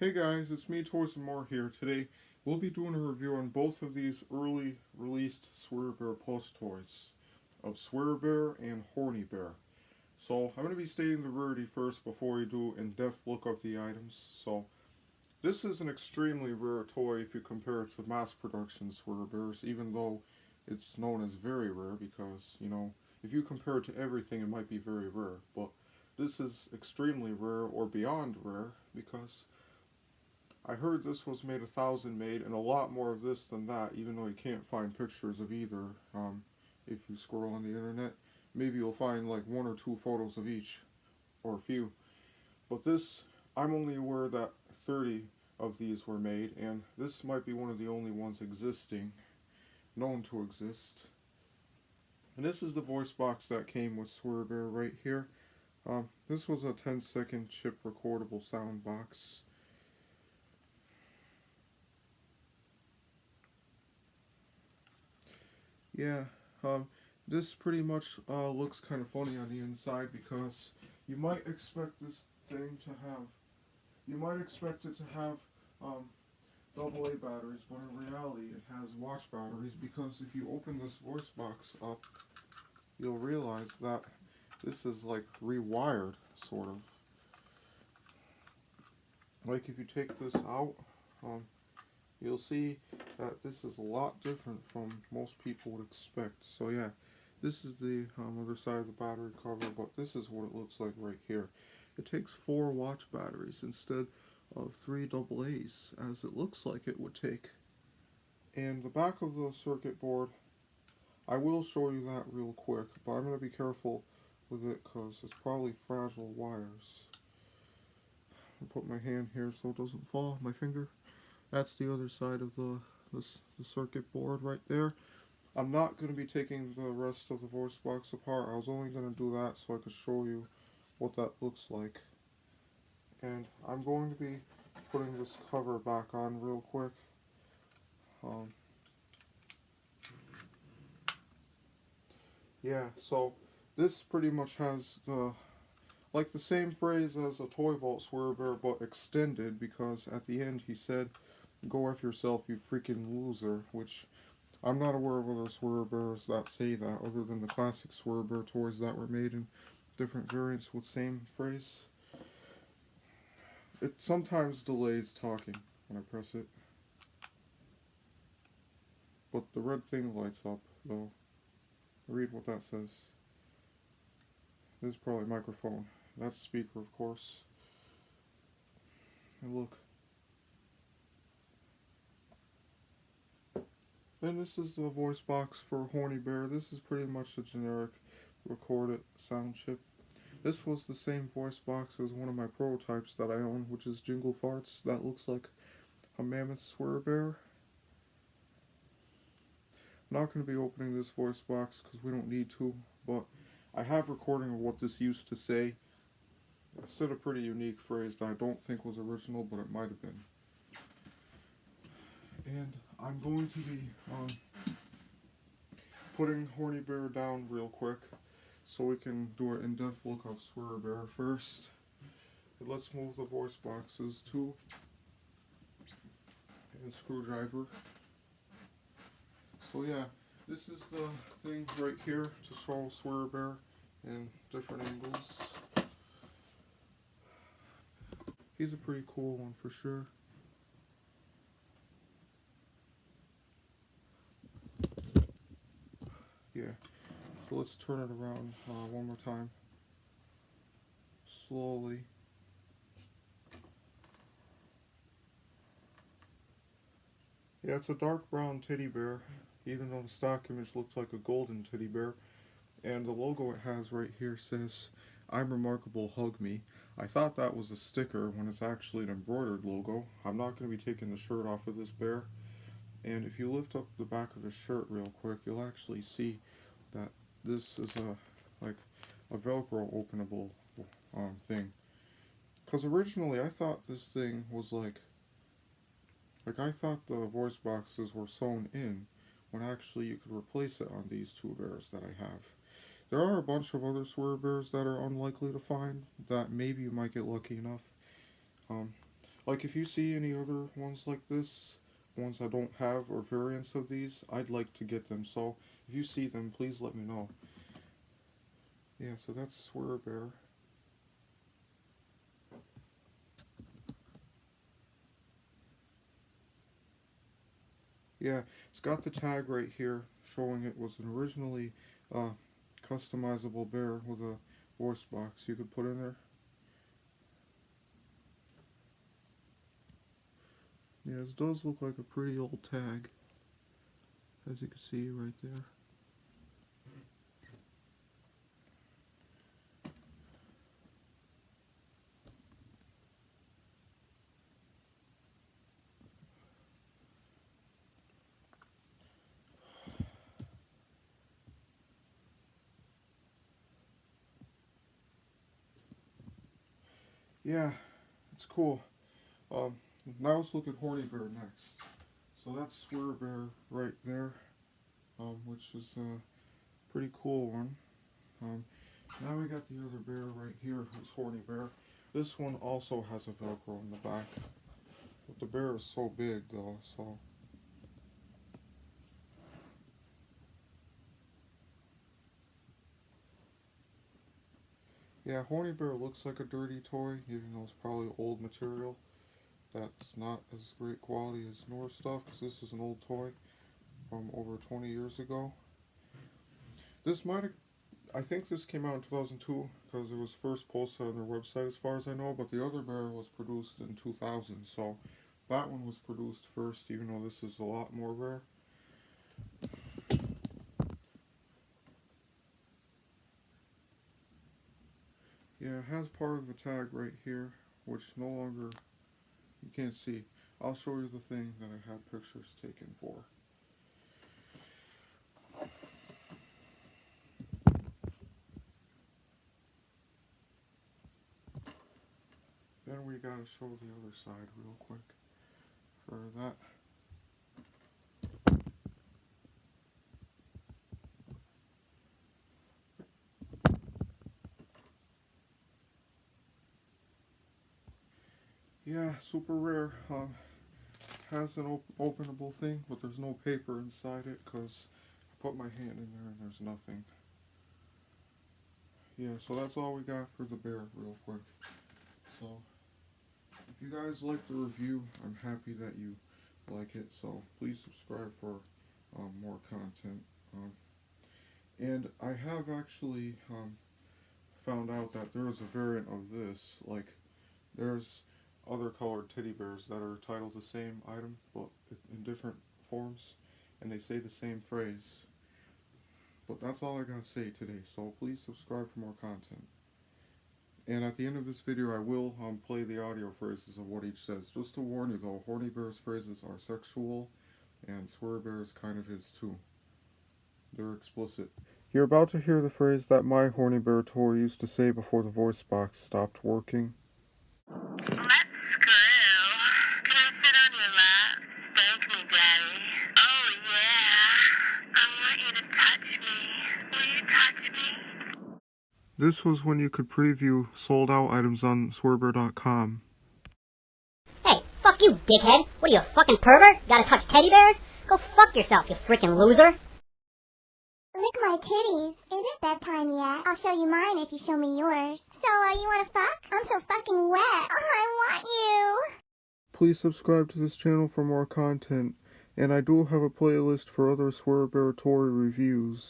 Hey guys, it's me, Toys and More here. Today, we'll be doing a review on both of these early released Swearbear Plus toys of Swearbear and Horny Bear. So, I'm going to be stating the rarity first before we do in-depth look of the items. So, this is an extremely rare toy if you compare it to mass production Swearbears, even though it's known as very rare because, if you compare it to everything, it might be very rare. But this is extremely rare or beyond rare because I heard this was made 1,000 made, and a lot more of this than that, even though you can't find pictures of either. If you scroll on the internet, maybe you'll find like one or two photos of each, or a few. But this, I'm only aware that 30 of these were made, and this might be one of the only ones existing, known to exist. And this is the voice box that came with Swearbear right here. This was a 10-second chip recordable sound box. Yeah, this pretty much looks kind of funny on the inside because you might expect this thing to have, you might expect it to have um, AA batteries, but in reality it has watch batteries because if you open this voice box up, you'll realize that this is like rewired, sort of. Like if you take this out, um, you'll see that this is a lot different from most people would expect. So yeah, this is the other side of the battery cover, but this is what it looks like right here. It takes 4 watch batteries instead of 3 AA's, as it looks like it would take. And the back of the circuit board, I will show you that real quick, but I'm going to be careful with it because it's probably fragile wires. I'll put my hand here so it doesn't fall off my finger. That's the other side of the circuit board right there. I'm not going to be taking the rest of the voice box apart. I was only going to do that so I could show you what that looks like. And I'm going to be putting this cover back on real quick. Yeah, so this pretty much has the same phrase as a Toy Vault Swearbear, but extended, because at the end he said, "Go F yourself, you freaking loser," which I'm not aware of other Swearbears that say that, other than the classic Swearbear toys that were made in different variants with same phrase. It sometimes delays talking when I press it, but the red thing lights up, though. Read what that says. This is probably a microphone. That's the speaker, of course. And look. And this is the voice box for Horny Bear. This is pretty much a generic recorded sound chip. This was the same voice box as one of my prototypes that I own, which is Jingle Farts. That looks like a mammoth Swearbear. I'm not going to be opening this voice box because we don't need to, but I have recording of what this used to say. It said a pretty unique phrase that I don't think was original, but it might have been. And I'm going to be putting Horny Bear down real quick so we can do an in-depth look of Swearbear first. But let's move the voice boxes too. And screwdriver. So yeah, this is the thing right here to show Swearbear in different angles. He's a pretty cool one for sure. Yeah, so let's turn it around one more time. Slowly. Yeah, it's a dark brown teddy bear, even though the stock image looks like a golden teddy bear. And the logo it has right here says, "I'm remarkable, hug me." I thought that was a sticker when it's actually an embroidered logo. I'm not going to be taking the shirt off of this bear. And if you lift up the back of his shirt real quick, you'll actually see that this is a Velcro openable thing. Because originally I thought this thing was I thought the voice boxes were sewn in, when actually you could replace it on these two bears that I have. There are a bunch of other Swearbears that are unlikely to find, that maybe you might get lucky enough. like if you see any other ones like this, ones I don't have or variants of these, I'd like to get them. So if you see them, please let me know. Yeah, so that's Swearbear. Yeah, it's got the tag right here showing it was an originally customizable bear with a voice box you could put in there. Yeah, this does look like a pretty old tag, as you can see right there. Yeah, it's cool. Now let's look at Horny Bear next. So that's Swearbear right there, which is a pretty cool one. Now we got the other bear right here, who's Horny Bear. This one also has a Velcro in the back. But the bear is so big though, so... Yeah, Horny Bear looks like a dirty toy, even though it's probably old material. That's not as great quality as newer stuff, because this is an old toy from over 20 years ago. This might have... I think this came out in 2002, because it was first posted on their website as far as I know, but the other bear was produced in 2000, so that one was produced first, even though this is a lot more rare. Yeah, it has part of the tag right here, which no longer, you can't see. I'll show you the thing that I had pictures taken for. Then we gotta show the other side real quick for that. Yeah, super rare. Has an openable thing, but there's no paper inside it because I put my hand in there and there's nothing. Yeah, so that's all we got for the bear real quick. So, if you guys like the review, I'm happy that you like it. So, please subscribe for more content. And I have actually found out that there is a variant of this. Like, there's other colored teddy bears that are titled the same item, but in different forms, and they say the same phrase. But that's all I gotta say today, so please subscribe for more content. And at the end of this video, I will play the audio phrases of what each says. Just to warn you though, Horny Bear's phrases are sexual, and Swearbear's kind of is too. They're explicit. You're about to hear the phrase that my Horny Bear toy used to say before the voice box stopped working. Let's screw. Can I sit on your lap? Spank me, Daddy. Oh, yeah. I want you to touch me. Will you touch me? This was when you could preview sold out items on Swearbear.com. Hey, fuck you, dickhead. What are you, a fucking pervert? You gotta touch teddy bears? Go fuck yourself, you freaking loser. Lick my titties. Is it bedtime yet? I'll show you mine if you show me yours. So, you wanna fuck? I'm so fucking wet. I want you. Please subscribe to this channel for more content, and I do have a playlist for other Swearbear toy reviews.